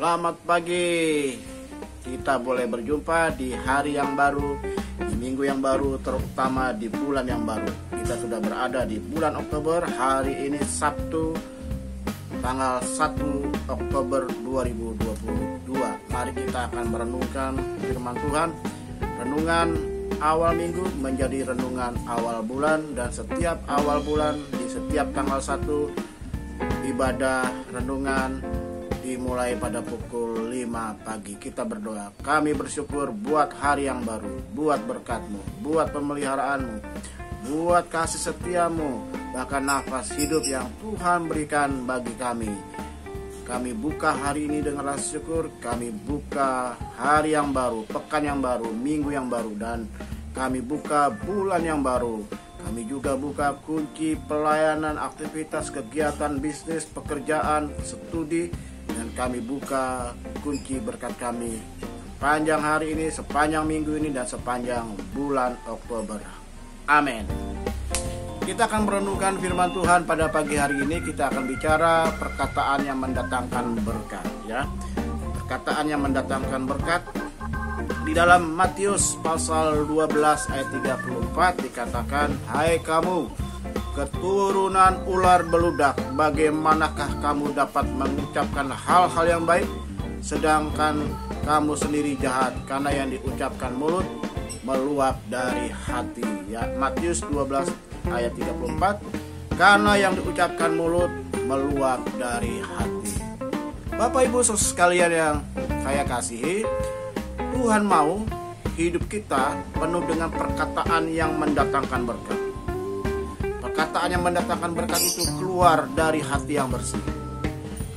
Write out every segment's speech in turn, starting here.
Selamat pagi. Kita boleh berjumpa di hari yang baru, di minggu yang baru, terutama di bulan yang baru. Kita sudah berada di bulan Oktober. Hari ini Sabtu, tanggal 1 Oktober 2022. Mari kita akan merenungkan firman Tuhan. Renungan awal minggu menjadi renungan awal bulan, dan setiap awal bulan di setiap tanggal 1 ibadah renungan dimulai pada pukul 5 pagi. Kita berdoa. Kami bersyukur buat hari yang baru, buat berkat-Mu, buat pemeliharaanmu, buat kasih setiamu, bahkan nafas hidup yang Tuhan berikan bagi kami. Kami buka hari ini dengan rasa syukur. Kami buka hari yang baru, pekan yang baru, minggu yang baru, dan kami buka bulan yang baru. Kami juga buka kunci pelayanan, aktivitas, kegiatan, bisnis, pekerjaan, studi, dan kami buka kunci berkat kami sepanjang hari ini, sepanjang minggu ini, dan sepanjang bulan Oktober. Amin. Kita akan merenungkan firman Tuhan pada pagi hari ini. Kita akan bicara perkataan yang mendatangkan berkat, ya. Perkataan yang mendatangkan berkat. Di dalam Matius pasal 12 ayat 34 dikatakan, "Hai kamu, keturunan ular beludak, bagaimanakah kamu dapat mengucapkan hal-hal yang baik, sedangkan kamu sendiri jahat, karena yang diucapkan mulut meluap dari hati." Ya, Matius 12 ayat 34, karena yang diucapkan mulut meluap dari hati. Bapak Ibu saudara sekalian yang saya kasihi, Tuhan mau hidup kita penuh dengan perkataan yang mendatangkan berkat. Perkataan yang mendatangkan berkat itu keluar dari hati yang bersih.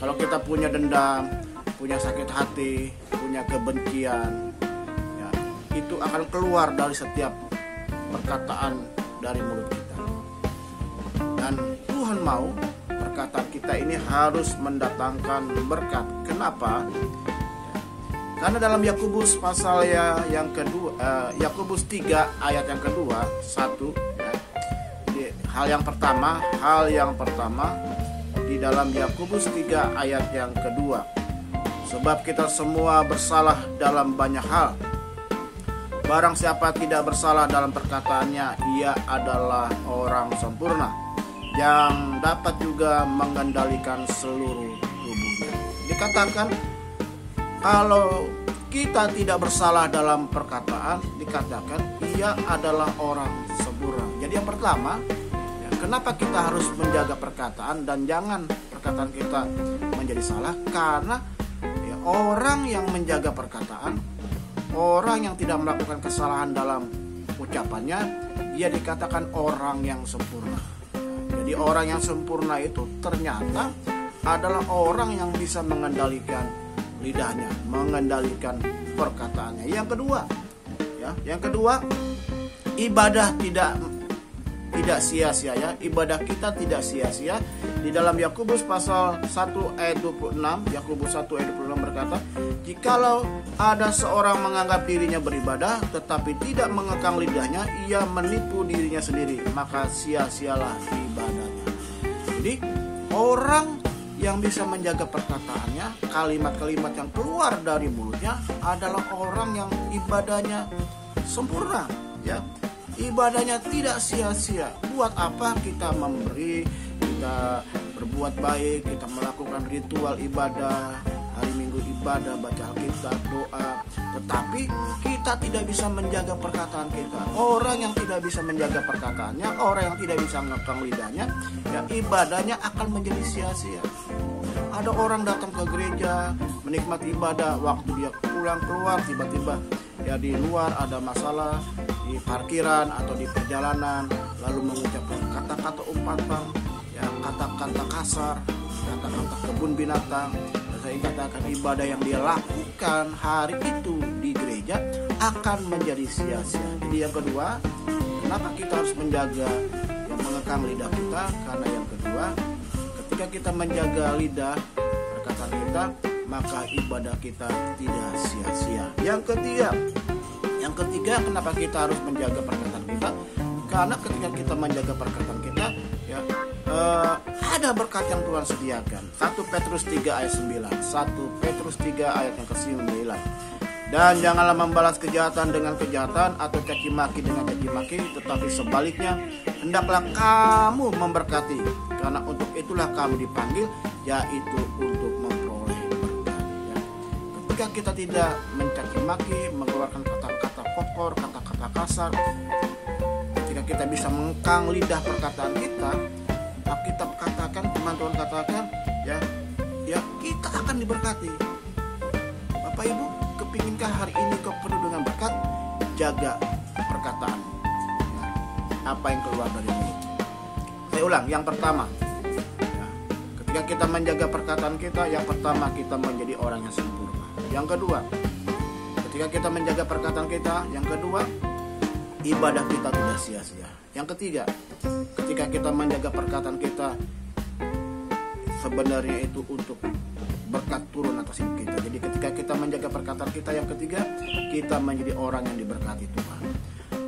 Kalau kita punya dendam, punya sakit hati, punya kebencian, ya, itu akan keluar dari setiap perkataan dari mulut kita. Dan Tuhan mau perkataan kita ini harus mendatangkan berkat. Kenapa? Karena dalam Yakobus pasal yang kedua, Yakobus 3 ayat yang kedua, 1, ya, hal yang pertama di dalam Yakobus 3 ayat yang kedua, sebab kita semua bersalah dalam banyak hal. Barang siapa tidak bersalah dalam perkataannya, ia adalah orang sempurna, yang dapat juga mengendalikan seluruh tubuhnya. Dikatakan kalau kita tidak bersalah dalam perkataan, dikatakan ia adalah orang sempurna. Jadi yang pertama, ya, kenapa kita harus menjaga perkataan dan jangan perkataan kita menjadi salah? Karena ya, orang yang menjaga perkataan, orang yang tidak melakukan kesalahan dalam ucapannya, ia dikatakan orang yang sempurna. Jadi orang yang sempurna itu ternyata adalah orang yang bisa mengendalikan lidahnya, mengendalikan perkataannya. Yang kedua, ibadah tidak sia-sia, ya. Ibadah kita tidak sia-sia. Di dalam Yakobus pasal 1 ayat 26, Yakobus 1 ayat 26 berkata, "Jikalau ada seorang menganggap dirinya beribadah tetapi tidak mengekang lidahnya, ia menipu dirinya sendiri, maka sia-sialah ibadahnya." Jadi orang yang bisa menjaga perkataannya, kalimat-kalimat yang keluar dari mulutnya adalah orang yang ibadahnya sempurna, ya. Ibadahnya tidak sia-sia. Buat apa kita memberi, kita berbuat baik, kita melakukan ritual ibadah, hari Minggu ibadah, baca Alkitab, doa, tetapi kita tidak bisa menjaga perkataan kita. Orang yang tidak bisa menjaga perkataannya, orang yang tidak bisa mengekang lidahnya, ya ibadahnya akan menjadi sia-sia. Ada orang datang ke gereja menikmati ibadah, waktu dia pulang keluar tiba-tiba ya di luar ada masalah di parkiran atau di perjalanan, lalu mengucapkan kata-kata umpatan, ya kata-kata kasar, kata-kata kebun binatang. Saya katakan ibadah yang dia lakukan hari itu di gereja akan menjadi sia-sia. Jadi yang kedua, kenapa kita harus menjaga yang mengekang lidah kita? Karena yang kedua, ketika kita menjaga lidah perkataan kita, maka ibadah kita tidak sia-sia. Yang ketiga, kenapa kita harus menjaga perkataan kita? Karena ketika kita menjaga perkataan kita, ya ada berkat yang Tuhan sediakan. 1 Petrus 3 ayat 9, 1 Petrus 3 ayat yang ke-9. Dan janganlah membalas kejahatan dengan kejahatan atau caci maki dengan caci maki, tetapi sebaliknya hendaklah kamu memberkati, karena untuk itulah kamu dipanggil, yaitu untuk memperoleh berkat. Ya. Ketika kita tidak mencaci maki, mengeluarkan kata-kata kotor, kata-kata kasar, ketika kita bisa mengekang lidah perkataan kita, Alkitab katakan, firman Tuhan katakan, ya kita akan diberkati. Bapak Ibu, kepinginkah hari ini kau penuh dengan berkat? Jaga perkataan. Ya, apa yang keluar dari mulut. Saya ulang, yang pertama, ya, ketika kita menjaga perkataan kita, yang pertama kita menjadi orang yang sempurna. Yang kedua, ketika kita menjaga perkataan kita, yang kedua, ibadah kita tidak sia-sia. Yang ketiga, ketika kita menjaga perkataan kita, sebenarnya itu untuk berkat turun atas hidup kita. Jadi ketika kita menjaga perkataan kita, yang ketiga, kita menjadi orang yang diberkati Tuhan.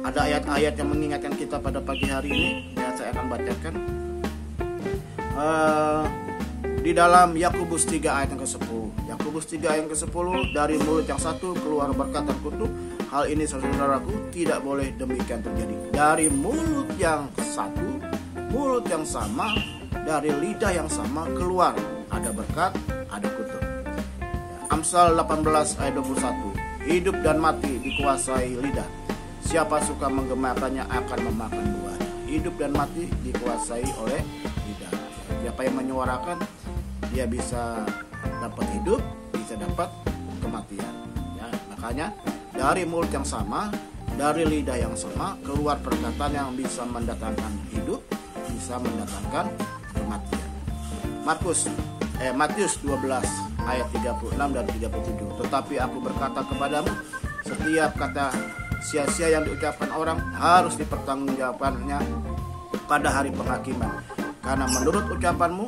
Ada ayat-ayat yang mengingatkan kita pada pagi hari ini, ya saya akan bacakan. Di dalam Yakobus 3 ayat yang ke-10. Yakobus 3 ayat yang ke-10, dari mulut yang satu keluar berkat dan kutuk. Hal ini saudaraku tidak boleh demikian terjadi. Dari mulut yang satu, mulut yang sama, dari lidah yang sama keluar ada berkat, ada kutuk. Amsal 18 ayat 21. Hidup dan mati dikuasai lidah. Siapa suka menggemakannya akan memakan buahnya. Hidup dan mati dikuasai oleh lidah. Siapa yang menyuarakan, dia bisa dapat hidup, bisa dapat kematian. Ya, makanya dari mulut yang sama, dari lidah yang sama keluar perkataan yang bisa mendatangkan hidup, bisa mendatangkan kematian. Matius 12 ayat 36 dan 37. Tetapi aku berkata kepadamu, setiap kata sia-sia yang diucapkan orang harus dipertanggungjawabkannya pada hari penghakiman. Karena menurut ucapanmu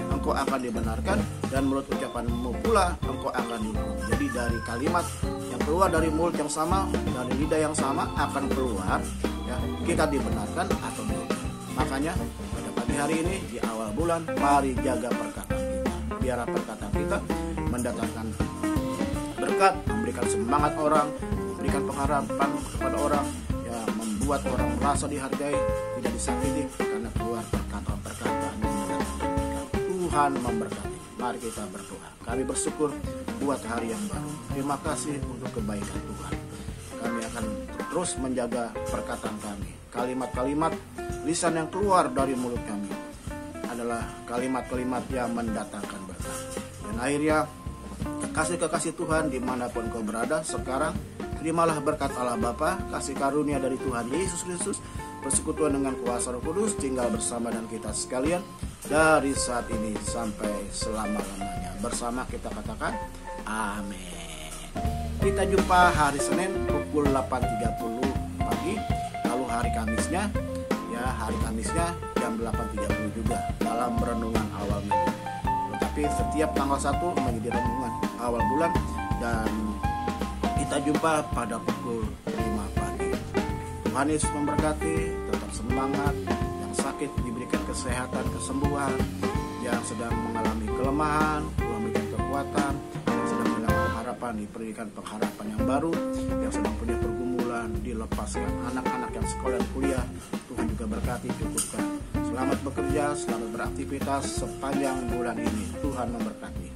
engkau akan dibenarkan, dan menurut ucapanmu pula engkau akan dihukum. Jadi dari kalimat yang keluar dari mulut yang sama, dari lidah yang sama akan keluar, ya, kita dibenarkan atau dihukum. Makanya pada pagi hari ini di awal bulan, mari jaga perkataan kita. Biar perkataan kita mendatangkan berkat, memberikan semangat orang, memberikan pengharapan kepada orang, ya, membuat orang merasa dihargai, tidak disakiti, karena keluar perkataan-perkataan yang mendatangkan berkat. Tuhan memberkati. Mari kita berdoa. Kami bersyukur buat hari yang baru. Terima kasih untuk kebaikan Tuhan. Kami akan terus menjaga perkataan kami. Kalimat-kalimat lisan yang keluar dari mulut kami adalah kalimat-kalimat yang mendatangkan berkat. Dan akhirnya, kekasih-kekasih Tuhan dimanapun kau berada sekarang, terimalah berkat Allah Bapa, kasih karunia dari Tuhan Yesus Kristus, persekutuan dengan kuasa Roh Kudus, tinggal bersama dan kita sekalian dari saat ini sampai selama-lamanya. Bersama kita katakan amin. Kita jumpa hari Senin pukul 8.30 pagi. Lalu hari Kamisnya jam 8.30 juga dalam renungan awal minggu. Tetapi setiap tanggal 1 menjadi renungan awal bulan, dan kita jumpa pada pukul 5 pagi. Tuhan Yesus memberkati, tetap semangat. Yang sakit diberikan kesehatan, kesembuhan. Yang sedang mengalami kelemahan, Tuhan memberikan kekuatan. Yang sedang hilang pengharapan, diberikan pengharapan yang baru. Yang sedang punya pergumulan, dilepaskan. Anak-anak yang sekolah dan kuliah, Tuhan juga berkati, cukupkan. Selamat bekerja, selamat beraktivitas sepanjang bulan ini. Tuhan memberkati.